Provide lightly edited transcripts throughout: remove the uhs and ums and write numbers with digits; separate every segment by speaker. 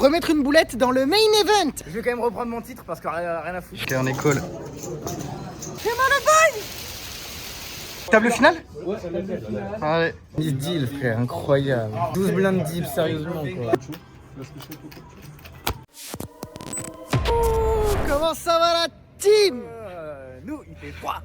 Speaker 1: remettre une boulette dans le main event.
Speaker 2: Je vais quand même reprendre mon titre parce que rien à foutre.
Speaker 1: Ok, on est cool. Fais-moi le bail. Table finale?
Speaker 2: Ouais,
Speaker 1: allez.
Speaker 2: Miss Deal, frère, incroyable. 12 blindes deep, sérieusement quoi.
Speaker 1: Comment ça va la team?
Speaker 2: Nous, il fait froid.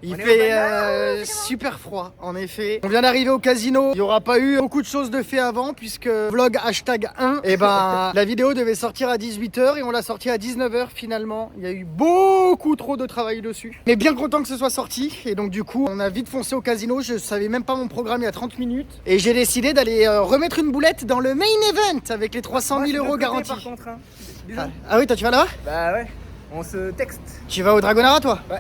Speaker 1: Il fait super froid, en effet. On vient d'arriver au casino. Il n'y aura pas eu beaucoup de choses de fait avant, puisque vlog hashtag 1, et ben la vidéo devait sortir à 18h et on l'a sortie à 19h finalement. Il y a eu beaucoup trop de travail dessus. Mais bien content que ce soit sorti. Et donc du coup, on a vite foncé au casino. Je savais même pas mon programme il y a 30 minutes. Et j'ai décidé d'aller remettre une boulette dans le main event avec les 300 000 euros garantis.
Speaker 2: Par contre, hein.
Speaker 1: Ah oui, toi tu vas là-bas?
Speaker 2: Bah ouais, on se texte.
Speaker 1: Tu vas au Dragonara toi?
Speaker 2: Ouais.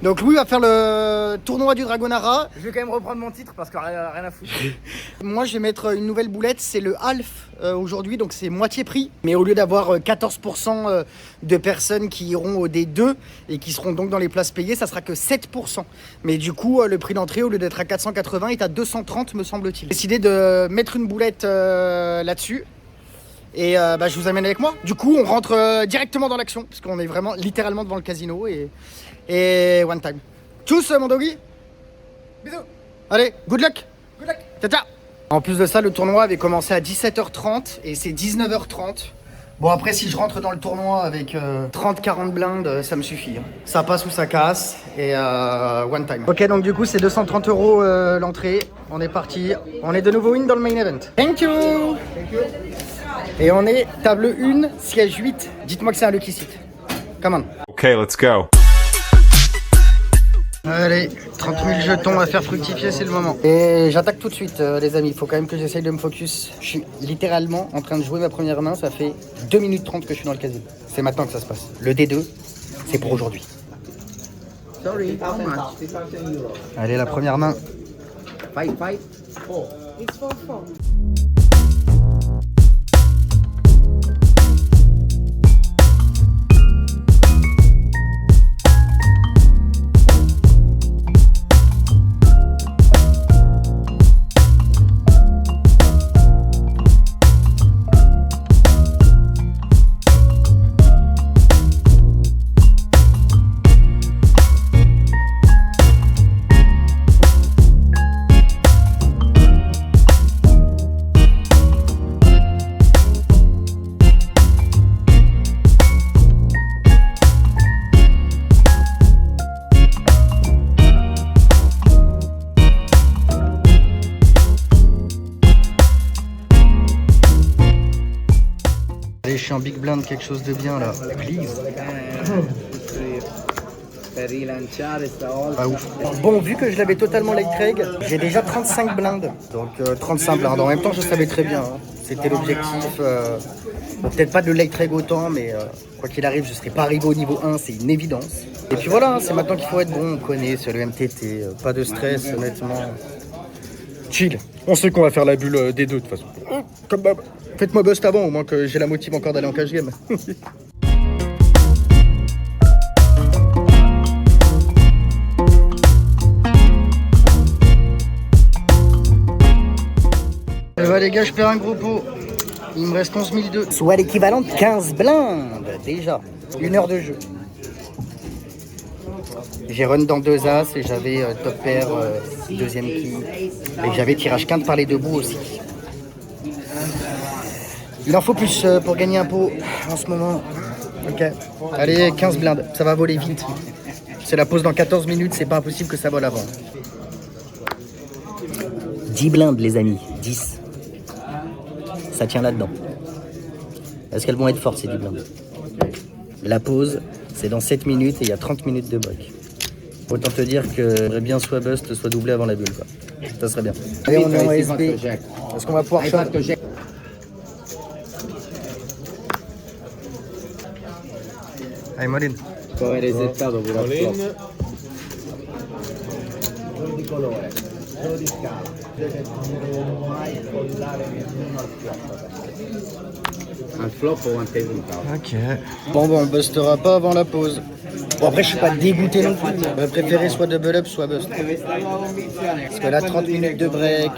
Speaker 1: Donc Louis va faire le tournoi du Dragonara.
Speaker 2: Je vais quand même reprendre mon titre parce que rien à foutre.
Speaker 1: Moi je vais mettre une nouvelle boulette, c'est le half aujourd'hui, donc c'est moitié prix. Mais au lieu d'avoir 14% de personnes qui iront au D2 et qui seront donc dans les places payées, ça sera que 7%. Mais du coup le prix d'entrée au lieu d'être à 480 est à 230 me semble-t-il. J'ai décidé de mettre une boulette là-dessus. Et je vous amène avec moi. Du coup on rentre directement dans l'action parce qu'on est vraiment littéralement devant le casino et one time. Tchuss mon doggy.
Speaker 2: Bisous.
Speaker 1: Allez, good luck.
Speaker 2: Good luck.
Speaker 1: Ciao. En plus de ça, le tournoi avait commencé à 17h30 et c'est 19h30. Bon après si je rentre dans le tournoi avec 30-40 blindes, ça me suffit. Hein. Ça passe ou ça casse et one time. Ok donc du coup c'est 230 euros l'entrée. On est parti. On est de nouveau in dans le main event. Thank you. Thank you. Et on est table 1, siège 8. Dites-moi que c'est un lucky seat. Come on.
Speaker 3: Ok, let's go.
Speaker 1: Allez, 30 000 jetons à faire fructifier, c'est le moment. Et j'attaque tout de suite, les amis. Il faut quand même que j'essaye de me focus. Je suis littéralement en train de jouer ma première main. Ça fait 2 minutes 30 que je suis dans le casino. C'est maintenant que ça se passe. Le D2, c'est pour aujourd'hui.
Speaker 2: Sorry, how much?
Speaker 1: Allez, la première main.
Speaker 2: Five.
Speaker 4: It's 4-4.
Speaker 1: Allez, je suis en big blind, quelque chose de bien là. Please. Pas ouf. Bon, vu que je l'avais totalement light reg, j'ai déjà 35 blindes. Donc 35 blindes. En même temps, je savais très bien. Hein. C'était l'objectif. Peut-être pas de light reg autant, mais quoi qu'il arrive, je ne serai pas arrivé au niveau 1, c'est une évidence. Et puis voilà, c'est maintenant qu'il faut être bon. On connaît, c'est le MTT. Pas de stress, honnêtement. Chill. On sait qu'on va faire la bulle des deux de toute façon. Comme Bob. Faites-moi bust avant, au moins que j'ai la motive encore d'aller en cash game. Et bah les gars, je perds un gros pot. Il me reste 11 200. Soit l'équivalent de 15 blindes, déjà. 1 heure de jeu. J'ai run dans 2 as et j'avais top pair, deuxième key. Et j'avais tirage quinte par les deux bouts aussi. Il en faut plus pour gagner un pot en ce moment. Ok. Allez, 15 blindes. Ça va voler vite. C'est la pause dans 14 minutes. C'est pas impossible que ça vole avant. 10 blindes, les amis. 10. Ça tient là-dedans. Est-ce qu'elles vont être fortes, ces 10 blindes? La pause, c'est dans 7 minutes et il y a 30 minutes de break. Autant te dire que j'aimerais bien soit bust, soit doublé avant la bulle, quoi. Ça serait bien. Allez, on est en SB. Est-ce qu'on va pouvoir faire... Allez, Moline.
Speaker 2: Un flop ou un table.
Speaker 1: Ok. Bon, on bustera pas avant la pause. Bon, après, je suis pas dégoûté non plus. J'aurais préféré soit double up, soit bust. Parce que là, 30 minutes de break,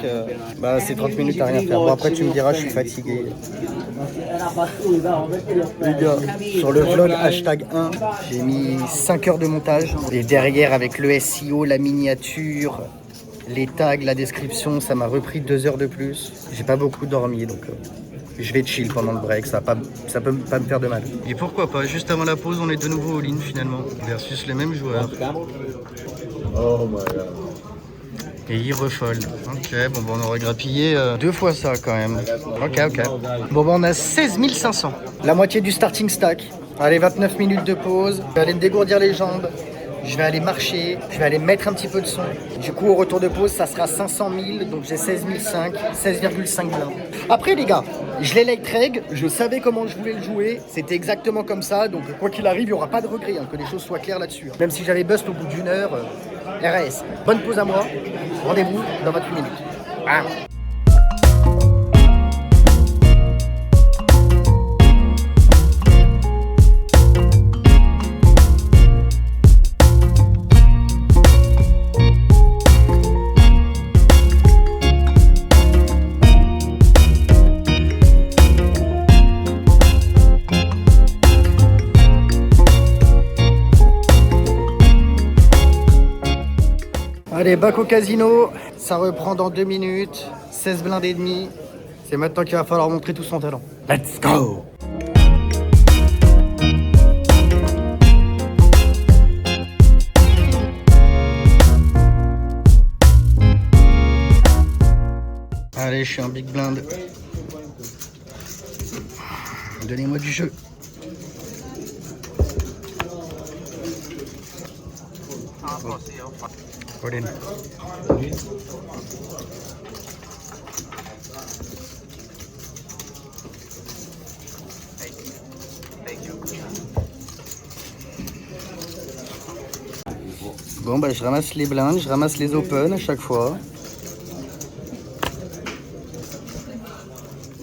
Speaker 1: bah, c'est 30 minutes à rien faire. Bon, après, tu me diras, je suis fatigué. Les gars, sur le vlog hashtag 1, j'ai mis 5 heures de montage. Et derrière, avec le SEO, la miniature, les tags, la description, ça m'a repris 2 heures de plus. J'ai pas beaucoup dormi, donc je vais chill pendant le break, ça peut pas me faire de mal. Et pourquoi pas, juste avant la pause, on est de nouveau all-in finalement, versus les mêmes joueurs.
Speaker 3: Oh my god.
Speaker 1: Et il refold. Ok, bon, on aurait grappillé 2 fois ça quand même. Ok. Bon, on a 16 500. La moitié du starting stack. Allez, 29 minutes de pause. Je vais aller me dégourdir les jambes. Je vais aller marcher. Je vais aller mettre un petit peu de son. Du coup, au retour de pause, ça sera 500 000. Donc j'ai 16,5 blindes. Après, les gars, je l'ai leg reg. Je savais comment je voulais le jouer. C'était exactement comme ça. Donc quoi qu'il arrive, il n'y aura pas de regret. Que les choses soient claires là-dessus. Même si j'avais bust au bout d'une heure. RS. Bonne pause à moi. Rendez-vous dans 28 minutes. Ah. Allez, back au casino, ça reprend dans 2 minutes, 16 blindes et demi. C'est maintenant qu'il va falloir montrer tout son talent. Let's go! Allez, je suis un big blind. Donnez-moi du jeu. All in. Bon, bah, je ramasse les blindes, je ramasse les open à chaque fois.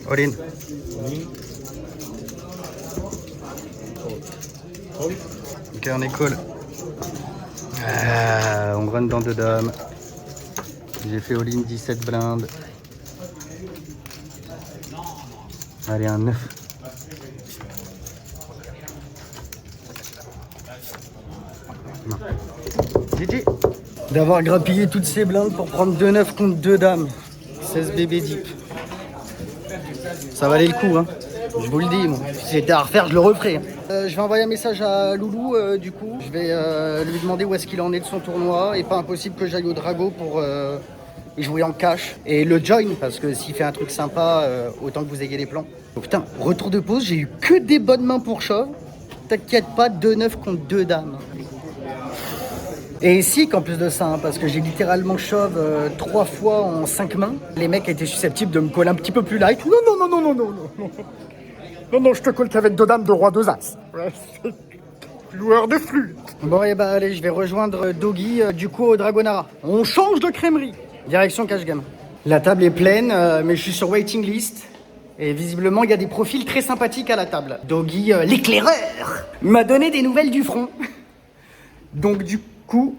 Speaker 1: All in. Ok, on est cool. On run dans 2 dames. J'ai fait all-in 17 blindes. Allez, un 9. Non. GG. D'avoir grappillé toutes ces blindes pour prendre 2-9 contre 2 dames. 16 bébés deep. Ça valait le coup, hein. Je vous le dis, moi. Si c'était à refaire, je le referais. Je vais envoyer un message à Loulou, du coup. Je vais lui demander où est-ce qu'il en est de son tournoi. Et pas impossible que j'aille au Drago pour jouer en cash. Et le join, parce que s'il fait un truc sympa, autant que vous ayez les plans. Oh, putain, retour de pause, j'ai eu que des bonnes mains pour shove. T'inquiète pas, 2-9 contre 2 dames. Et ici, qu'en plus de ça, hein, parce que j'ai littéralement shove 3 fois en 5 mains, les mecs étaient susceptibles de me coller un petit peu plus light. Non. Non, je te colle qu'avec 2 dames, 2 rois, 2 as. Ouais, joueur de flûte. Bon, et bah allez, je vais rejoindre Doggy, du coup, au Dragonara. On change de crèmerie. Direction cash game. La table est pleine, mais je suis sur waiting list. Et visiblement, il y a des profils très sympathiques à la table. Doggy, l'éclaireur, m'a donné des nouvelles du front. Donc, du coup...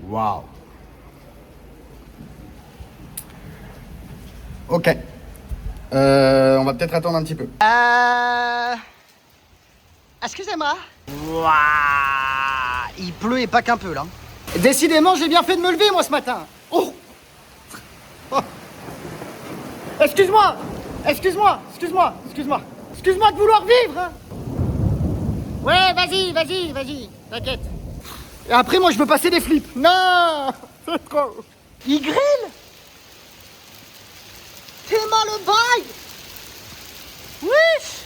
Speaker 1: Waouh. Ok. On va peut-être attendre un petit peu. Excusez-moi. Waouh. Il pleut et pas qu'un peu, là. Décidément, j'ai bien fait de me lever, moi, ce matin. Oh. Excuse-moi de vouloir vivre, hein. Ouais, vas-y, t'inquiète. Et après, moi, je veux passer des flips. Non, c'est trop. Il grille. T'es mal au bail. Wesh.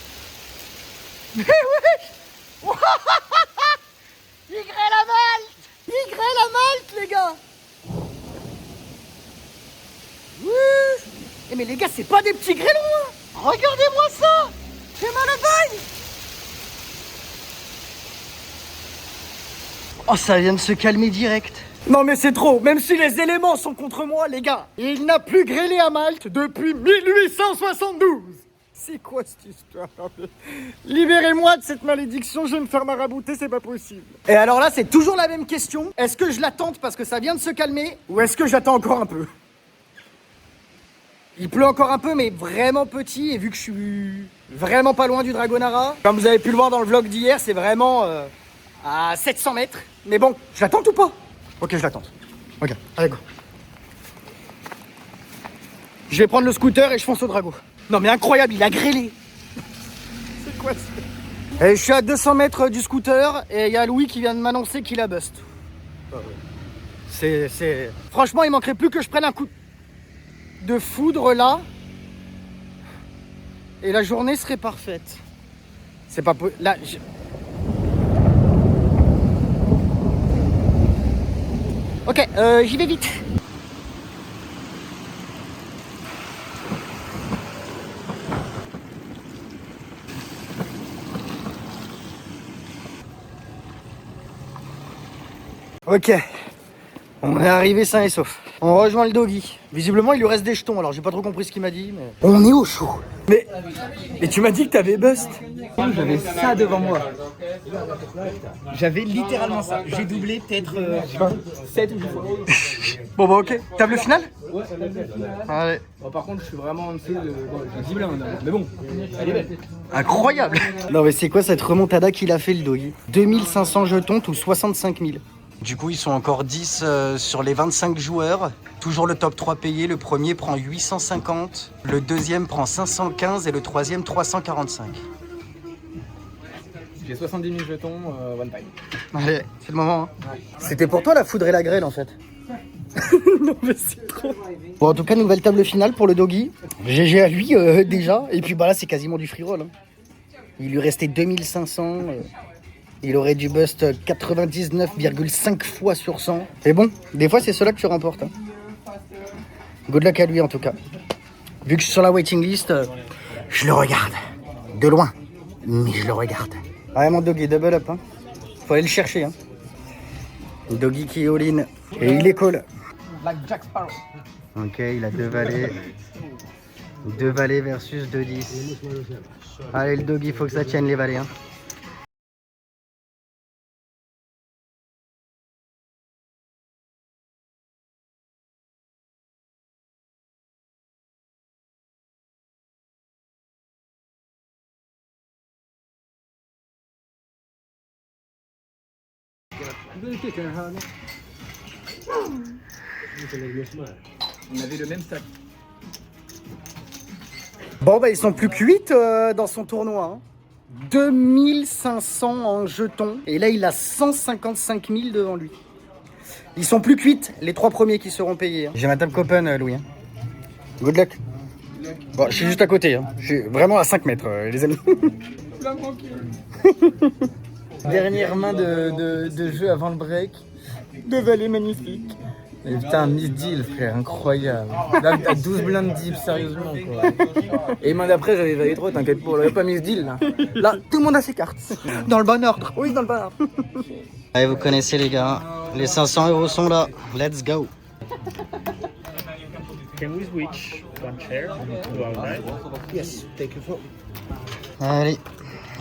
Speaker 1: Mais wesh. Il grille la malte, les gars. Wesh. Eh mais les gars, c'est pas des petits grêlons, hein. Regardez-moi ça. T'es mal au bail. Oh, ça vient de se calmer direct. Non mais c'est trop, même si les éléments sont contre moi, les gars. Il n'a plus grêlé à Malte depuis 1872. C'est quoi cette histoire? Libérez-moi de cette malédiction, je vais me faire marabouter, c'est pas possible. Et alors là, c'est toujours la même question. Est-ce que je l'attends parce que ça vient de se calmer ou est-ce que j'attends encore un peu? Il pleut encore un peu, mais vraiment petit. Et vu que je suis vraiment pas loin du Dragonara, comme vous avez pu le voir dans le vlog d'hier, c'est vraiment à 700 mètres. Mais bon, je l'attends ou pas? Ok, je l'attends. Ok, allez go. Je vais prendre le scooter et je fonce au dragon. Non mais incroyable, il a grêlé. C'est quoi ça? Et je suis à 200 mètres du scooter et il y a Louis qui vient de m'annoncer qu'il a bust. C'est... Franchement, il manquerait plus que je prenne un coup de foudre là. Et la journée serait parfaite. C'est pas possible. Là, Ok, j'y vais vite. Ok, on est arrivé sain et sauf. On rejoint le doggy. Visiblement, il lui reste des jetons, alors j'ai pas trop compris ce qu'il m'a dit, mais... On est au chaud. Mais tu m'as dit que t'avais bust.
Speaker 2: J'avais ça devant moi.
Speaker 5: J'avais littéralement ça. J'ai doublé peut-être 7 ou 10 fois.
Speaker 1: Bon bah ok, table finale. Allez.
Speaker 2: Bon, par contre, je suis vraiment en dessous de... Bon, j'ai 10 blancs, mais bon, elle est belle.
Speaker 1: Incroyable. Non mais c'est quoi cette remontada qu'il a fait le doggy? 2500 jetons ou 65 000. Du coup, ils sont encore 10 sur les 25 joueurs. Toujours le top 3 payé. Le premier prend 850, le deuxième prend 515 et le troisième 345.
Speaker 2: J'ai 70 000 jetons, one time.
Speaker 1: Allez, c'est le moment. Hein. Ouais. C'était pour toi la foudre et la grêle en fait. Non mais c'est trop. Bon, en tout cas, nouvelle table finale pour le doggy. GG à lui déjà. Et puis bah là, c'est quasiment du free roll. Hein. Il lui restait 2500. Il aurait dû bust 99,5 fois sur 100. Et bon, des fois c'est cela que tu remportes. Hein. Good luck à lui en tout cas. Vu que je suis sur la waiting list, je le regarde. De loin. Mais je le regarde. Ouais mon doggy, double up. Hein. Faut aller le chercher. Hein. Doggy qui est all-in. Et il est call.
Speaker 2: Like Jack Sparrow.
Speaker 1: Ok, il a 2 valets. 2 valets versus 2-10. Allez le doggy, faut que ça tienne les valets. Hein.
Speaker 2: On avait le même sac.
Speaker 1: Bon bah ils sont plus que 8 dans son tournoi. Hein. 2500 en jetons. Et là il a 155 000 devant lui. Ils sont plus que 8, les 3 premiers qui seront payés. Hein. J'ai ma table copen Louis. Hein. Good luck. Bon, je suis juste à côté. Hein. Je suis vraiment à 5 mètres les amis.
Speaker 2: Dernière main de jeu avant le break. 2 valets magnifiques. Et putain, miss deal, frère, incroyable. Là, à 12 blindes deep, sérieusement, quoi. Et main d'après, j'avais valet trop, t'inquiète pas, on avait pas miss deal, là. Là, tout le monde a ses cartes.
Speaker 1: Dans le bon ordre.
Speaker 2: Oui, dans le bon ordre.
Speaker 1: Allez, vous connaissez les gars. Les 500 € sont là. Let's go.
Speaker 6: Can we switch one chair to our right?
Speaker 5: Yes, take a photo.
Speaker 1: Allez,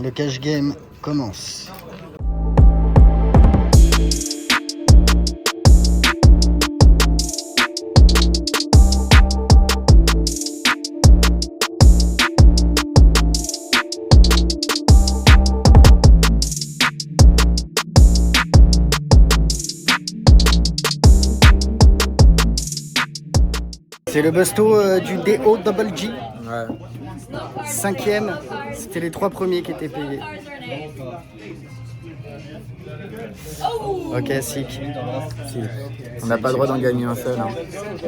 Speaker 1: le cash game commence. C'est le busto du DO Double G.
Speaker 2: Ouais.
Speaker 1: 5e, c'était les 3 premiers qui étaient payés. Ok, sick.
Speaker 2: Si. On n'a pas le droit d'en gagner un seul. Hein.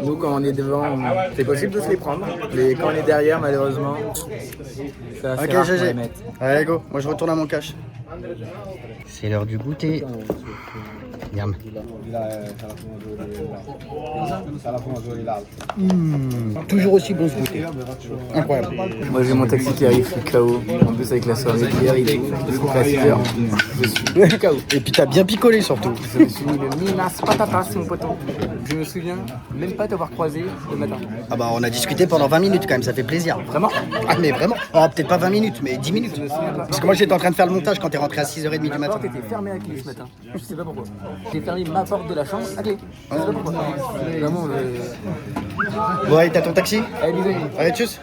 Speaker 2: Nous, quand on est devant, c'est possible de se les prendre. Mais quand on est derrière, malheureusement, c'est assez
Speaker 1: Ok,
Speaker 2: rare qu'on
Speaker 1: GG.
Speaker 2: les mette.
Speaker 1: Allez, go. Moi, je retourne à mon cash. C'est l'heure du goûter. Miam. Toujours aussi bon ce goûter. Incroyable.
Speaker 2: Moi j'ai mon taxi qui arrive, je suis KO. En plus avec la soirée d'hier, il est à 6 heures. Je suis KO.
Speaker 1: Et puis t'as bien picolé surtout.
Speaker 2: Je me suis mis le Minas Patatas, mon poton. Je me souviens même pas t'avoir croisé le matin.
Speaker 1: Ah bah on a discuté pendant 20 minutes quand même, ça fait plaisir.
Speaker 2: Vraiment?
Speaker 1: Ah mais vraiment. Ah, peut-être pas 20 minutes, mais 10 minutes. Parce que moi j'étais en train de faire le montage quand t'es rentré à 6h30 du
Speaker 2: Ma
Speaker 1: matin.
Speaker 2: porte était fermée à clé ce matin. Je sais pas pourquoi. J'ai fermé ma porte de la chambre à clé. Je sais pas pourquoi. Vraiment,
Speaker 1: Ouais, t'as ton taxi?
Speaker 2: allez, bisous.
Speaker 1: Allez, tchuss.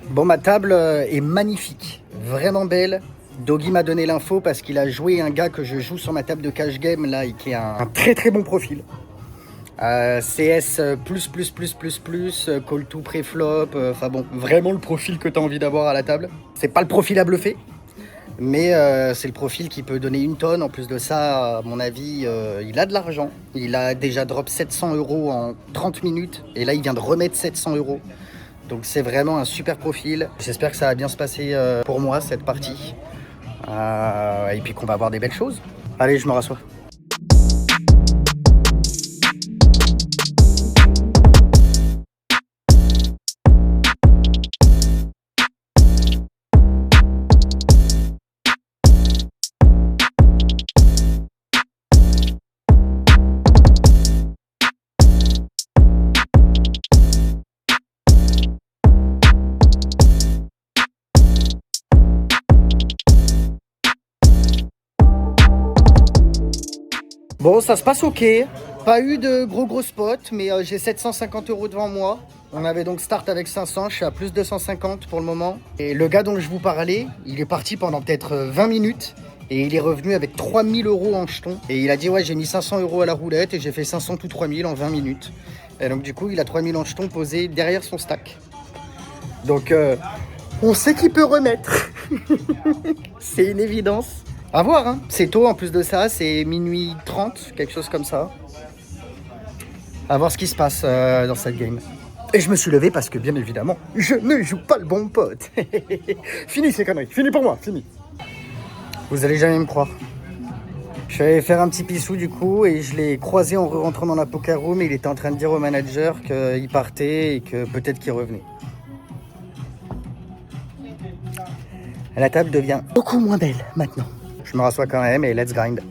Speaker 1: Bon, ma table est magnifique, vraiment belle. Doggy m'a donné l'info parce qu'il a joué un gars que je joue sur ma table de cash game là et qui a un très très bon profil. CS call to préflop, enfin bon, vraiment le profil que tu as envie d'avoir à la table. C'est pas le profil à bluffer, mais c'est le profil qui peut donner une tonne. En plus de ça, à mon avis, il a de l'argent. Il a déjà drop 700 € en 30 minutes et là il vient de remettre 700 €. Donc c'est vraiment un super profil. J'espère que ça va bien se passer pour moi cette partie. Et puis qu'on va avoir des belles choses. Allez, je me rassois. Bon, ça se passe ok. Pas eu de gros spots, mais j'ai 750 € devant moi. On avait donc start avec 500, je suis à plus 250 pour le moment. Et le gars dont je vous parlais, il est parti pendant peut-être 20 minutes. Et il est revenu avec 3000 € en jetons. Et il a dit ouais, j'ai mis 500 € à la roulette et j'ai fait 500 ou 3000 en 20 minutes. Et donc du coup, il a 3000 en jetons posés derrière son stack. Donc on sait qu'il peut remettre. C'est une évidence. À voir, hein. C'est tôt en plus de ça, c'est minuit 30, quelque chose comme ça. À voir ce qui se passe dans cette game. Et je me suis levé parce que bien évidemment, je ne joue pas le bon pote. Fini ces conneries, fini pour moi, fini. Vous allez jamais me croire. Je suis allé faire un petit pissou du coup et je l'ai croisé en rentrant dans la poker room et il était en train de dire au manager qu'il partait et que peut-être qu'il revenait. La table devient beaucoup moins belle maintenant. Je me rassois quand même et let's grind.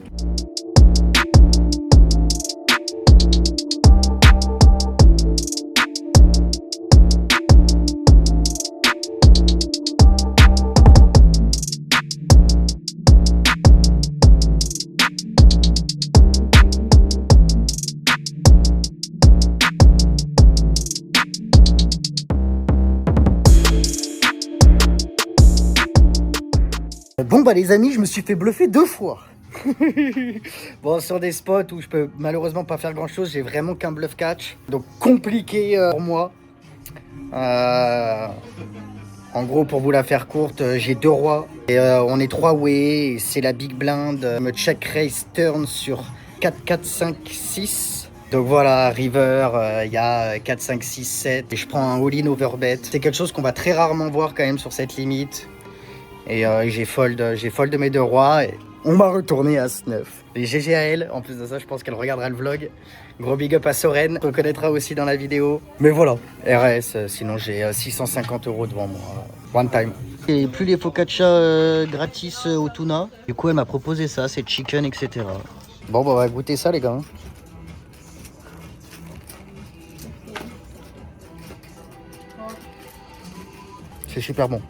Speaker 1: Bon bah les amis, je me suis fait bluffer 2 fois. Bon, sur des spots où je peux malheureusement pas faire grand chose, j'ai vraiment qu'un bluff catch. Donc compliqué pour moi. En gros, pour vous la faire courte, j'ai 2 rois. Et on est 3 way, c'est la big blind. Me check raise turn sur 4, 4, 5, 6. Donc voilà, river, il y a 4, 5, 6, 7. Et je prends un all-in overbet. C'est quelque chose qu'on va très rarement voir quand même sur cette limite. Et j'ai fold de mes 2 rois et on m'a retourné à 9. Et GG à elle, en plus de ça, je pense qu'elle regardera le vlog. Gros big up à Soren, on reconnaîtra aussi dans la vidéo. Mais voilà, RS, sinon j'ai 650 € devant moi, one time. Et plus les focaccia gratis au tuna. Du coup, elle m'a proposé ça, c'est chicken, etc. Bon, bah, on va goûter ça, les gars. C'est super bon.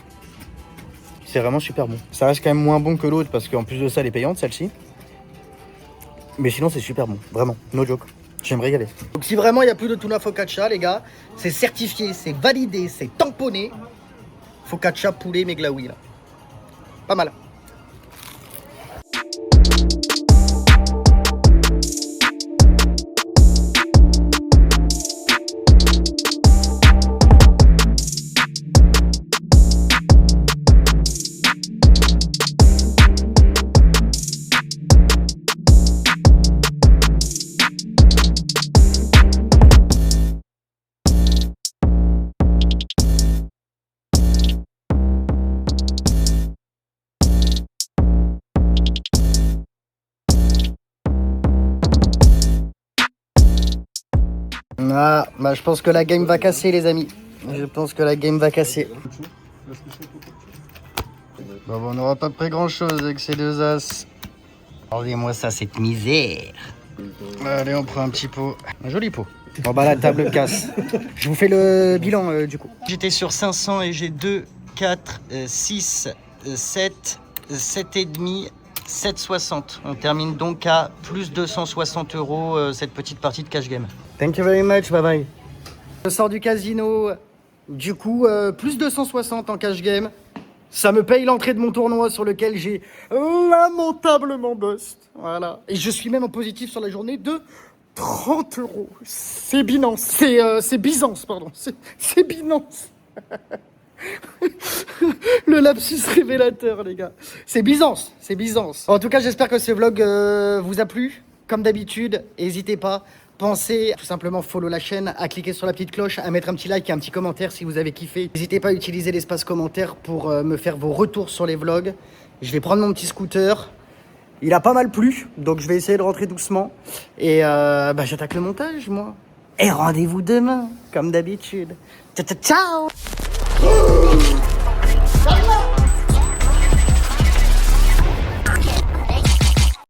Speaker 1: C'est vraiment super bon. Ça reste quand même moins bon que l'autre parce qu'en plus de ça, elle est payante celle-ci. Mais sinon, c'est super bon. Vraiment, no joke. J'aime régaler. Donc si vraiment il n'y a plus de tuna focaccia, les gars, c'est certifié, c'est validé, c'est tamponné. Focaccia poulet meglaoui là. Pas mal. Ah, bah je pense que la game va casser les amis. Je pense que la game va casser. Bon, on n'aura pas pris grand chose avec ces deux as. Regardez-moi ça, cette misère. Allez, on prend un petit pot. Un joli pot. Bon bah la table casse. Je vous fais le bilan du coup. J'étais sur 500 et j'ai 2, 4, 6, 7, 7,5, 7,60. On termine donc à plus 260 € cette petite partie de cash game. Thank you very much, bye bye. Je sors du casino, du coup plus 260 en cash game. Ça me paye l'entrée de mon tournoi sur lequel j'ai lamentablement bust. Voilà. Et je suis même en positif sur la journée de 30 €. C'est Binance. C'est Byzance, pardon. C'est Binance. Le lapsus révélateur, les gars. C'est Byzance. C'est Byzance. En tout cas, j'espère que ce vlog vous a plu. Comme d'habitude, n'hésitez pas. Pensez tout simplement follow la chaîne, à cliquer sur la petite cloche, à mettre un petit like et un petit commentaire si vous avez kiffé. N'hésitez pas à utiliser l'espace commentaire pour me faire vos retours sur les vlogs. Je vais prendre mon petit scooter. Il a pas mal plu, donc je vais essayer de rentrer doucement. Et j'attaque le montage, moi. Et rendez-vous demain, comme d'habitude. Ciao, ciao, ciao.